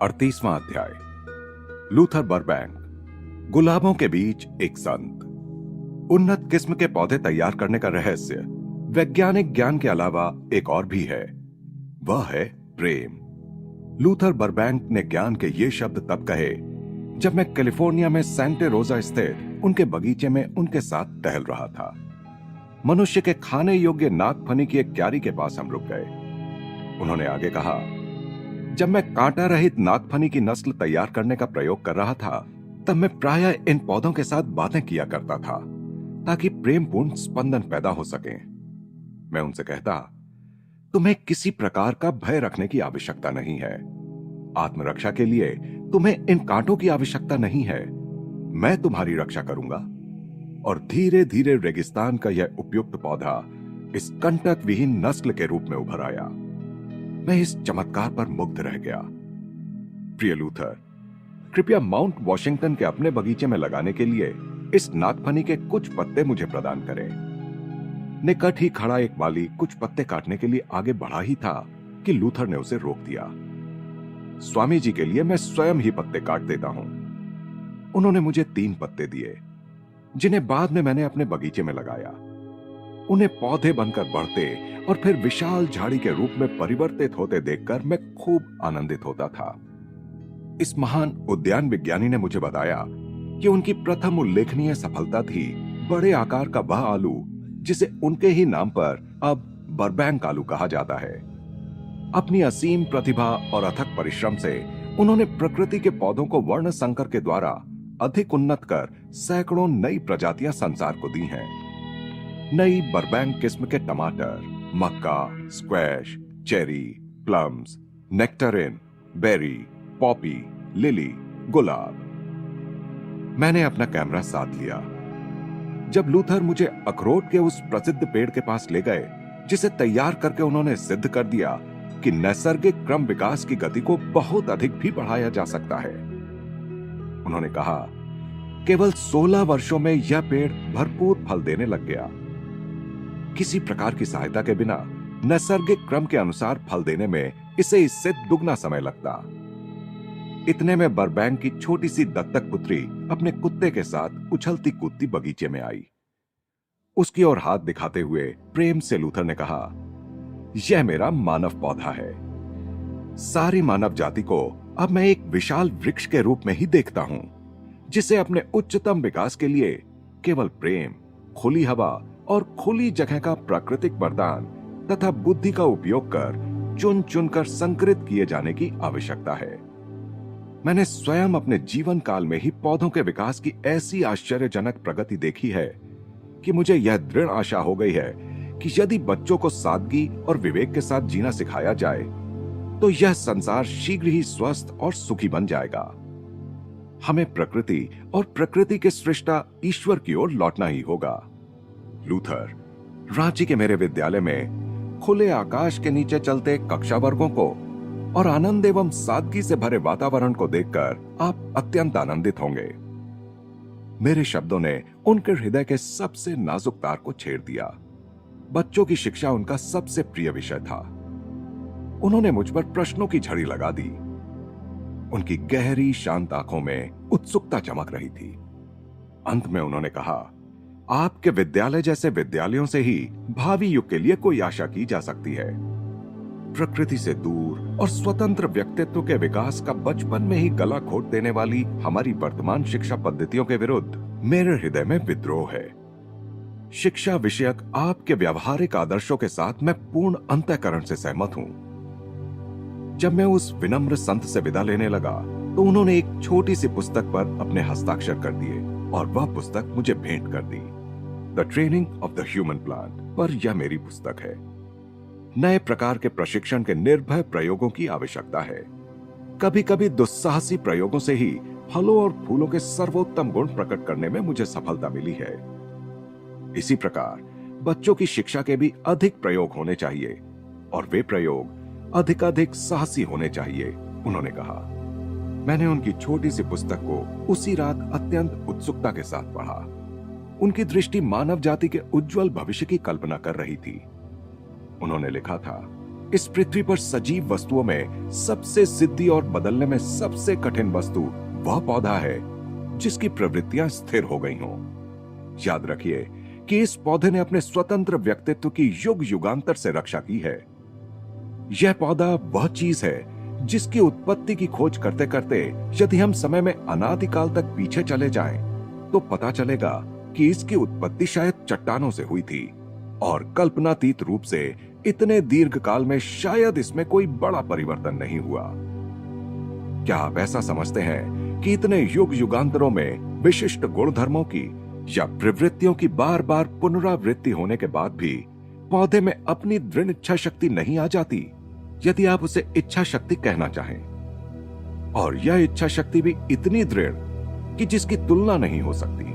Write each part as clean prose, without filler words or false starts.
38वां अध्याय। Luther Burbank, गुलाबों के बीच एक संत। उन्नत किस्म के पौधे तैयार करने का रहस्य वैज्ञानिक ज्ञान के अलावा एक और भी है, वह है प्रेम। लूथर बरबैंक ने ज्ञान के ये शब्द तब कहे जब मैं कैलिफोर्निया में सेंटे रोजा स्थित उनके बगीचे में उनके साथ टहल रहा था। मनुष्य के खाने योग्य नागफनी की एक क्यारी के पास हम रुक गए। उन्होंने आगे कहा, जब मैं कांटा रहित नागफनी की नस्ल तैयार करने का प्रयोग कर रहा था, तब मैं प्रायः इन पौधों के साथ बातें किया करता था ताकि प्रेमपूर्ण स्पंदन पैदा हो सके। मैं उनसे कहता, तुम्हें किसी प्रकार का भय रखने की आवश्यकता नहीं है। आत्मरक्षा के लिए तुम्हें इन कांटों की आवश्यकता नहीं है। मैं तुम्हारी रक्षा करूंगा। और धीरे धीरे रेगिस्तान का यह उपयुक्त पौधा इस कंटक विहीन नस्ल के रूप में उभर आया। मैं इस चमत्कार पर मुग्ध रह गया। प्रिय लूथर, कृपया माउंट वॉशिंगटन के अपने बगीचे में लगाने के लिए इस नागफनी के कुछ पत्ते मुझे प्रदान करें। निकट ही खड़ा एक माली कुछ पत्ते काटने के लिए आगे बढ़ा ही था कि लूथर ने उसे रोक दिया। स्वामी जी के लिए मैं स्वयं ही पत्ते काट देता हूं। उन्होंने मुझे 3 पत्ते दिए, जिन्हें बाद में मैंने अपने बगीचे में लगाया। उन्हें पौधे बनकर बढ़ते और फिर विशाल झाड़ी के रूप में परिवर्तित होते देखकर मैं खूब आनंदित होता था। इस महान उद्यान विज्ञानी ने मुझे बताया कि उनकी प्रथम उल्लेखनीय सफलता थी बड़े आकार का वह आलू जिसे उनके ही नाम पर अब बरबैंक आलू कहा जाता है। अपनी असीम प्रतिभा और अथक परिश्रम से उन्होंने प्रकृति के पौधों को वर्ण संकर के द्वारा अधिक उन्नत कर सैकड़ों नई प्रजातियां संसार को दी हैं। नई बरबैंक किस्म के टमाटर, मक्का, squash, cherry, plums, nectarine, berry, poppy, lily, गुलाब। मैंने अपना कैमरा साथ लिया। जब लूथर मुझे अखरोट के उस प्रसिद्ध पेड़ के पास ले गए जिसे तैयार करके उन्होंने सिद्ध कर दिया कि नैसर्गिक क्रम विकास की गति को बहुत अधिक भी बढ़ाया जा सकता है, उन्होंने कहा, केवल 16 वर्षों में यह पेड़ भरपूर फल देने लग गया। किसी प्रकार की सहायता के बिना नैसर्गिक क्रम के अनुसार फल देने में इसे इससे दुगना समय लगता। इतने में बरबैंक की छोटी सी दत्तक पुत्री अपने कुत्ते के साथ उछलती कूदती बगीचे में आई। उसकी ओर हाथ दिखाते हुए प्रेम से लूथर ने कहा, यह मेरा मानव पौधा है। सारी मानव जाति को अब मैं एक विशाल वृक्ष के रूप में ही देखता हूं, जिसे अपने उच्चतम विकास के लिए केवल प्रेम, खुली हवा और खुली जगह का प्राकृतिक वरदान तथा बुद्धि का उपयोग कर चुन चुनकर संकरित किए जाने की आवश्यकता है। मैंने स्वयं अपने जीवन काल में ही पौधों के विकास की ऐसी आश्चर्यजनक प्रगति देखी है कि मुझे यह दृढ़ आशा हो गई है कि यदि बच्चों को सादगी और विवेक के साथ जीना सिखाया जाए तो यह संसार शीघ्र ही स्वस्थ और सुखी बन जाएगा। हमें प्रकृति और प्रकृति के सृष्टा ईश्वर की ओर लौटना ही होगा। लूथर, रांची के मेरे विद्यालय में खुले आकाश के नीचे चलते कक्षा वर्गों को और आनंद एवं सादगी से भरे वातावरण को देखकर आप अत्यंत आनंदित होंगे। मेरे शब्दों ने उनके हृदय के सबसे नाजुक तार को छेड़ दिया। बच्चों की शिक्षा उनका सबसे प्रिय विषय था। उन्होंने मुझ पर प्रश्नों की झड़ी लगा दी। उनकी गहरी शांत आंखों में उत्सुकता चमक रही थी। अंत में उन्होंने कहा, आपके विद्यालय जैसे विद्यालयों से ही भावी युग के लिए कोई आशा की जा सकती है। प्रकृति से दूर और स्वतंत्र व्यक्तित्व के विकास का बचपन में ही गला घोट देने वाली हमारी वर्तमान शिक्षा पद्धतियों के विरुद्ध मेरे हृदय में विद्रोह है। शिक्षा विषयक आपके व्यावहारिक आदर्शों के साथ मैं पूर्ण अंतःकरण से सहमत हूं। जब मैं उस विनम्र संत से विदा लेने लगा तो उन्होंने एक छोटी सी पुस्तक पर अपने हस्ताक्षर कर दिए और वह पुस्तक मुझे भेंट कर दी। The training of the human plant पर यह मेरी पुस्तक है। नए प्रकार के प्रशिक्षण के निर्भय प्रयोगों की आवश्यकता है। कभी कभी दुस्साहसी प्रयोगों से ही फलों और फूलों के सर्वोत्तम गुण प्रकट करने में मुझे सफलता मिली है। इसी प्रकार बच्चों की शिक्षा के भी अधिक प्रयोग होने चाहिए और वे प्रयोग अधिकाधिक साहसी होने चाहिए, उन्होंने कहा। मैंने उनकी छोटी सी पुस्तक को उसी रात अत्यंत उत्सुकता के साथ पढ़ा। उनकी दृष्टि मानव जाति के उज्जवल भविष्य की कल्पना कर रही थी। उन्होंने लिखा था, इस पृथ्वी पर सजीव वस्तुओं में सबसे सिद्धि और बदलने में सबसे कठिन वस्तु वह पौधा है जिसकी प्रवृत्तियां स्थिर हो गई हों। याद रखिए कि इस पौधे ने अपने स्वतंत्र व्यक्तित्व की युग युगांतर से रक्षा की है। यह पौधा वह चीज है जिसकी उत्पत्ति की खोज करते करते यदि हम समय में अनादिकाल तक पीछे चले जाएं, तो पता चलेगा कि इसकी उत्पत्ति शायद चट्टानों से हुई थी और कल्पनातीत रूप से इतने दीर्घ काल में शायद इसमें कोई बड़ा परिवर्तन नहीं हुआ। क्या आप ऐसा समझते हैं कि इतने युग युगांतरों में विशिष्ट गुणधर्मों की या प्रवृत्तियों की बार बार पुनरावृत्ति होने के बाद भी पौधे में अपनी दृढ़ इच्छा शक्ति नहीं आ जाती, यदि आप उसे इच्छा शक्ति कहना चाहें? और यह इच्छा शक्ति भी इतनी दृढ़ कि जिसकी तुलना नहीं हो सकती।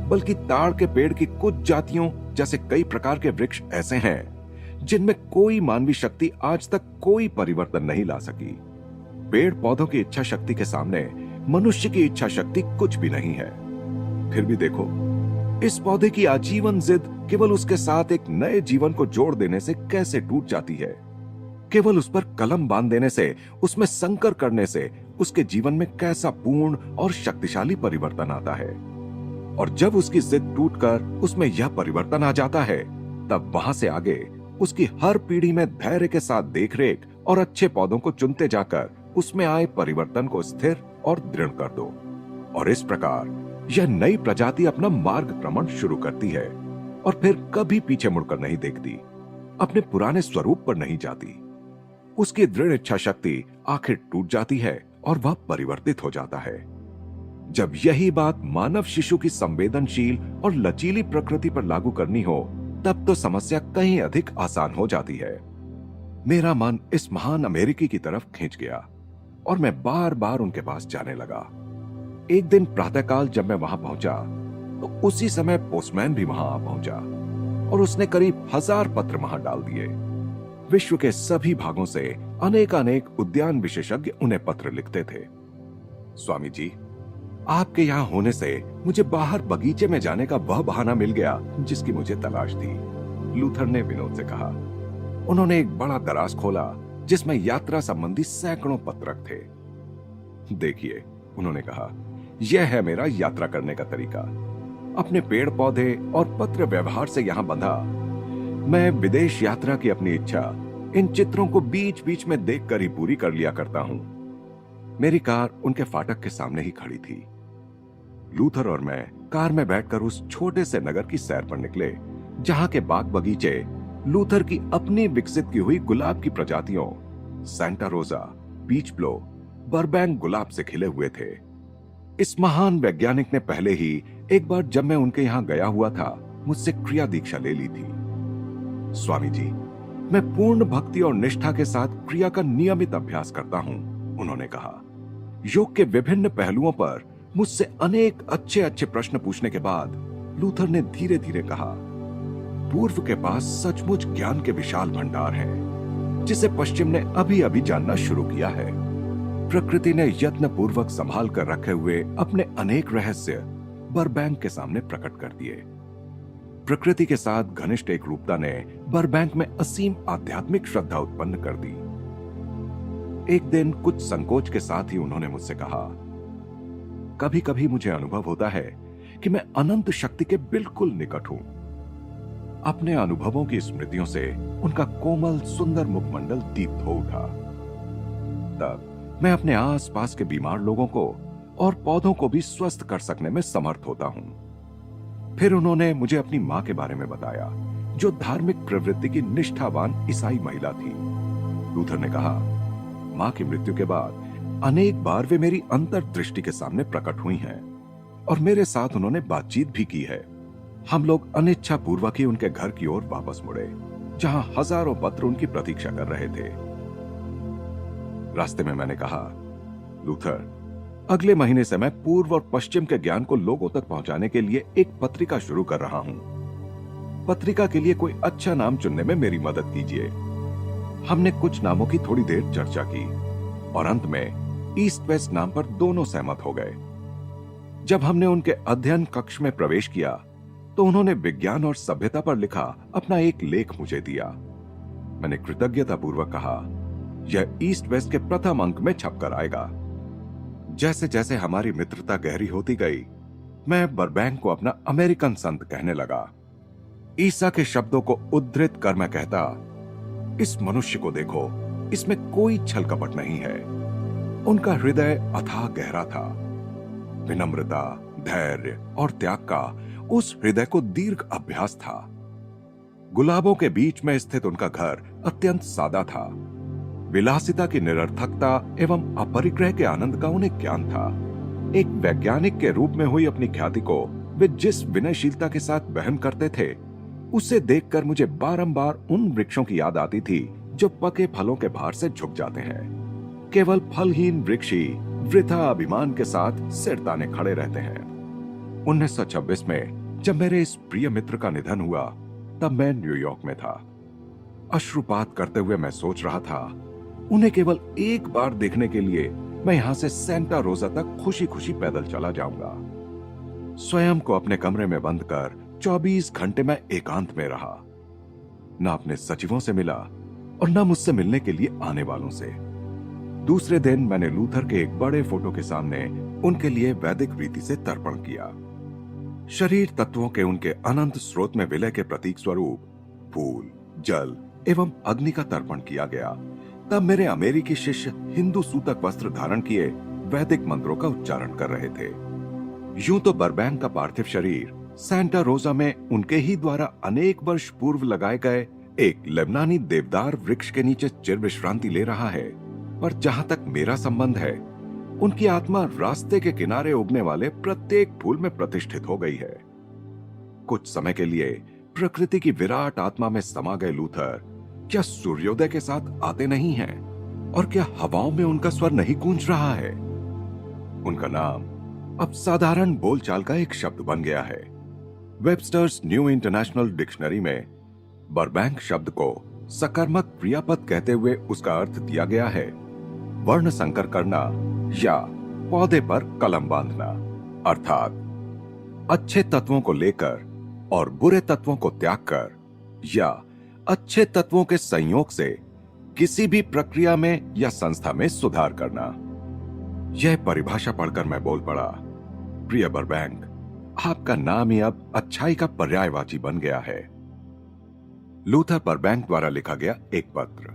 बल्कि ताड़ के पेड़ की कुछ जातियों जैसे कई प्रकार के वृक्ष ऐसे हैं जिनमें कोई मानवीय शक्ति आज तक कोई परिवर्तन नहीं ला सकी। पेड़ पौधों की इच्छा शक्ति के सामने मनुष्य की इच्छा शक्ति कुछ भी नहीं है। फिर भी देखो, इस पौधे की आजीवन जिद केवल उसके साथ एक नए जीवन को जोड़ देने से कैसे टूट जाती है। केवल उस पर कलम बांध देने से, उसमें संकर करने से उसके जीवन में कैसा पूर्ण और शक्तिशाली परिवर्तन आता है। और जब उसकी जिद टूटकर उसमें यह परिवर्तन आ जाता है, तब वहां से आगे उसकी हर पीढ़ी में धैर्य के साथ देखरेख और अच्छे पौधों को चुनते जाकर उसमें आए परिवर्तन को स्थिर और दृढ़ कर दो। और इस प्रकार यह नई प्रजाति अपना मार्गक्रमण शुरू करती है और फिर कभी पीछे मुड़कर नहीं देखती, अपने पुराने स्वरूप पर नहीं जाती। उसकी दृढ़ इच्छा शक्ति आखिर टूट जाती है और वह परिवर्तित हो जाता है। जब यही बात मानव शिशु की संवेदनशील और लचीली प्रकृति पर लागू करनी हो, तब तो समस्या कहीं अधिक आसान हो जाती है। मेरा मन इस महान अमेरिकी की तरफ खींच गया और मैं बार बार उनके पास जाने लगा। एक दिन प्रातःकाल जब मैं वहां पहुंचा, तो उसी समय पोस्टमैन भी वहां आ पहुंचा और उसने करीब 1000 पत्र वहां डाल दिए। विश्व के सभी भागों से अनेक उद्यान विशेषज्ञ उन्हें पत्र लिखते थे। स्वामी जी, आपके यहां होने से मुझे बाहर बगीचे में जाने का वह बहाना मिल गया जिसकी मुझे तलाश थी, लूथर ने विनोद से कहा। उन्होंने एक बड़ा दराज खोला जिसमें यात्रा संबंधी सैकड़ों पत्रक थे। देखिए, उन्होंने कहा, यह है मेरा यात्रा करने का तरीका। अपने पेड़ पौधे और पत्र व्यवहार से यहां बंधा, मैं विदेश यात्रा की अपनी इच्छा इन चित्रों को बीच बीच में देखकर ही पूरी कर लिया करता हूं। मेरी कार उनके फाटक के सामने ही खड़ी थी। लूथर और मैं कार में बैठकर उस छोटे से नगर की सैर पर निकले, जहां के बाग बगीचे लूथर की अपनी विकसित की हुई गुलाब की प्रजातियों सेंटा रोजा, पीच ब्लो, बरबैंक गुलाब से खिले हुए थे। इस महान वैज्ञानिक ने पहले ही एक बार जब मैं उनके यहां गया हुआ था, मुझसे क्रिया दीक्षा ले ली थी। स्वामी जी, मैं पूर्ण भक्ति और निष्ठा के साथ क्रिया का नियमित अभ्यास करता हूं, उन्होंने कहा। योग के विभिन्न पहलुओं पर मुझसे अनेक अच्छे प्रश्न पूछने के बाद लूथर ने धीरे धीरे कहा, पूर्व के पास सचमुच ज्ञान के विशाल भंडार हैं, जिसे पश्चिम ने अभी अभी जानना शुरू किया है। प्रकृति ने यत्न पूर्वक संभाल कर रखे हुए अपने अनेक रहस्य बरबैंक के सामने प्रकट कर दिए। प्रकृति के साथ घनिष्ठ एक रूपता ने बरबैंक में असीम आध्यात्मिक श्रद्धा उत्पन्न कर दी। एक दिन कुछ संकोच के साथ ही उन्होंने मुझसे कहा, कभी कभी मुझे अनुभव होता है कि मैं अनंत शक्ति के बिल्कुल निकट हूं। अपने अनुभवों की स्मृतियों से उनका कोमल सुंदर मुखमंडल दीप्त हो उठा। तब मैं अपने आसपास के बीमार लोगों को और पौधों को भी स्वस्थ कर सकने में समर्थ होता हूं। फिर उन्होंने मुझे अपनी मां के बारे में बताया, जो धार्मिक प्रवृत्ति की निष्ठावान ईसाई महिला थी। लूथर ने कहा, मां की मृत्यु के बाद अनेक बार वे मेरी अंतर्दृष्टि के सामने प्रकट हुई हैं और मेरे साथ उन्होंने बातचीत भी की है। हम लोग अनिच्छा पूर्वक ही उनके घर की ओर वापस मुड़े, जहां हजारों पत्र उनकी प्रतीक्षा कर रहे थे। रास्ते में मैंने कहा, लूथर, अगले महीने से मैं पूर्व और पश्चिम के ज्ञान को लोगों तक पहुंचाने के लिए एक पत्रिका शुरू कर रहा हूं। पत्रिका के लिए कोई अच्छा नाम चुनने में मेरी मदद कीजिए। हमने कुछ नामों की थोड़ी देर चर्चा की और अंत में ईस्ट वेस्ट नाम पर दोनों सहमत हो गए। जब हमने उनके अध्ययन कक्ष में प्रवेश किया, तो उन्होंने विज्ञान और सभ्यता पर लिखा अपना एक लेख मुझे दिया। मैंने कृतज्ञतापूर्वक कहा, यह ईस्ट वेस्ट के प्रथम अंक में छपकर आएगा। जैसे जैसे हमारी मित्रता गहरी होती गई, मैं बर्बैंक को अपना अमेरिकन संत कहने लगा। ईसा के शब्दों को उद्धृत कर मैं कहता, इस मनुष्य को देखो, इसमें कोई छल कपट नहीं है। उनका हृदय अथाह गहरा था। विनम्रता, धैर्य और त्याग का उस हृदय को दीर्घ अभ्यास था। गुलाबों के बीच में स्थित उनका घर अत्यंत सादा था। विलासिता की निरर्थकता एवं अपरिग्रह के आनंद का उन्हें ज्ञान था। एक वैज्ञानिक के रूप में हुई अपनी ख्याति को वे जिस विनयशीलता के साथ वहन करते थे, उसे देखकर मुझे बारंबार उन वृक्षों की याद आती थी जो पके फलों के भार से झुक जाते हैं। केवल फलहीन वृक्ष ही वृथा अभिमान के साथ सिर ताने खड़े रहते हैं। 1926 में जब मेरे इस प्रिय मित्र का निधन हुआ, तब मैं न्यूयॉर्क में था। अश्रुपात करते हुए मैं सोच रहा था, उन्हें केवल एक बार देखने के लिए मैं यहां से सेंटा रोजा तक खुशी खुशी पैदल चला जाऊंगा। स्वयं को अपने कमरे में बंद कर 24 घंटे में एकांत में रहा। न अपने सचिवों से मिला और न मुझसे मिलने के लिए आने वालों से। दूसरे दिन मैंने लूथर के एक बड़े फोटो के सामने उनके लिए वैदिक रीति से तर्पण किया। शरीर तत्वों के उनके अनंत स्रोत में विलय के प्रतीक स्वरूप फूल, जल एवं अग्नि का तर्पण किया गया। तब मेरे अमेरिकी शिष्य हिंदू सूतक वस्त्र धारण किए वैदिक मंत्रों का उच्चारण कर रहे थे। यूं तो बर्बैंक का पार्थिव शरीर सेंटा रोजा में उनके ही द्वारा अनेक वर्ष पूर्व लगाए गए एक लेबनानी देवदार वृक्ष के नीचे चिर विश्रांति ले रहा है, पर जहां तक मेरा संबंध है, उनकी आत्मा रास्ते के किनारे उगने वाले प्रत्येक फूल में प्रतिष्ठित हो गई है। कुछ समय के लिए प्रकृति की विराट आत्मा में समा गए लूथर क्या सूर्योदय के साथ आते नहीं हैं? और क्या हवाओं में उनका स्वर नहीं गूंज रहा है? उनका नाम अब साधारण बोलचाल का एक शब्द बन गया है। वेबस्टर्स न्यू इंटरनेशनल डिक्शनरी में बर्बैंक शब्द को सकर्मक क्रियापद कहते हुए उसका अर्थ दिया गया है वर्ण संकर करना या पौधे पर कलम बांधना, अर्थात अच्छे तत्वों को लेकर और बुरे तत्वों को त्याग कर या अच्छे तत्वों के संयोग से किसी भी प्रक्रिया में या संस्था में सुधार करना। यह परिभाषा पढ़कर मैं बोल पड़ा, प्रिय बर्बैंक, आपका नाम ही अब अच्छाई का पर्यायवाची बन गया है। लूथर बर्बैंक द्वारा लिखा गया एक पत्र।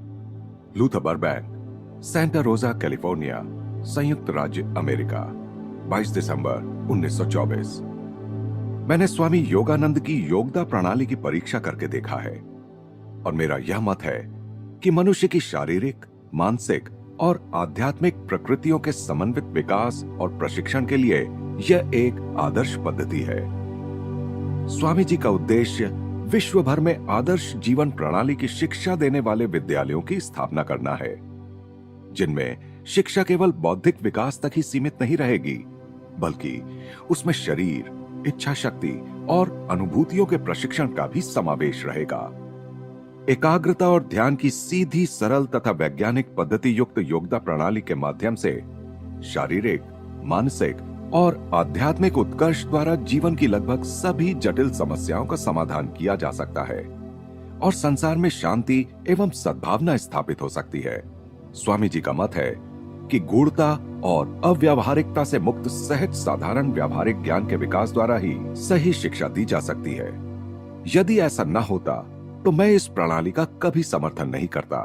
लूथर बर्बैंक, सेंटा रोजा, कैलिफोर्निया, संयुक्त राज्य अमेरिका, 22 दिसंबर 1924। मैंने स्वामी योगानंद की योगदा प्रणाली की परीक्षा करके देखा है और मेरा यह मत है कि मनुष्य की शारीरिक, मानसिक और आध्यात्मिक प्रकृतियों के समन्वित विकास और प्रशिक्षण के लिए यह एक आदर्श पद्धति है। स्वामी जी का उद्देश्य विश्व भर में आदर्श जीवन प्रणाली की शिक्षा देने वाले विद्यालयों की स्थापना करना है, जिनमें शिक्षा केवल बौद्धिक विकास तक ही सीमित नहीं रहेगी, बल्कि उसमें शरीर, इच्छा शक्ति और अनुभूतियों के प्रशिक्षण का भी समावेश रहेगा। एकाग्रता और ध्यान की सीधी, सरल तथा वैज्ञानिक पद्धति युक्त योगदा प्रणाली के माध्यम से शारीरिक, मानसिक और आध्यात्मिक उत्कर्ष द्वारा जीवन की लगभग सभी जटिल समस्याओं का समाधान किया जा सकता है और संसार में शांति एवं सद्भावना स्थापित हो सकती है। स्वामी जी का मत है कि गूढ़ता और अव्यावहारिकता से मुक्त सहज साधारण व्यावहारिक ज्ञान के विकास द्वारा ही सही शिक्षा दी जा सकती है। यदि ऐसा न होता तो मैं इस प्रणाली का कभी समर्थन नहीं करता।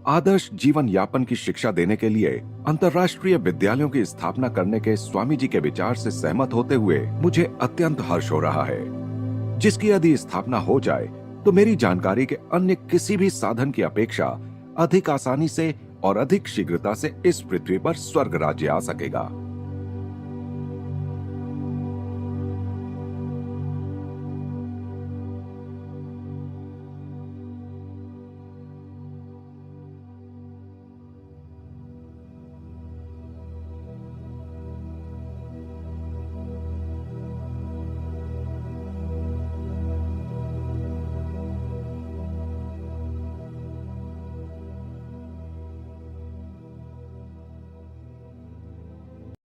आदर्श जीवन यापन की शिक्षा देने के लिए अंतर्राष्ट्रीय विद्यालयों की स्थापना करने के स्वामी जी के विचार से सहमत होते हुए मुझे अत्यंत हर्ष हो रहा है, जिसकी यदि स्थापना हो जाए तो मेरी जानकारी के अन्य किसी भी साधन की अपेक्षा अधिक आसानी से और अधिक शीघ्रता से इस पृथ्वी पर स्वर्ग राज्य आ सकेगा।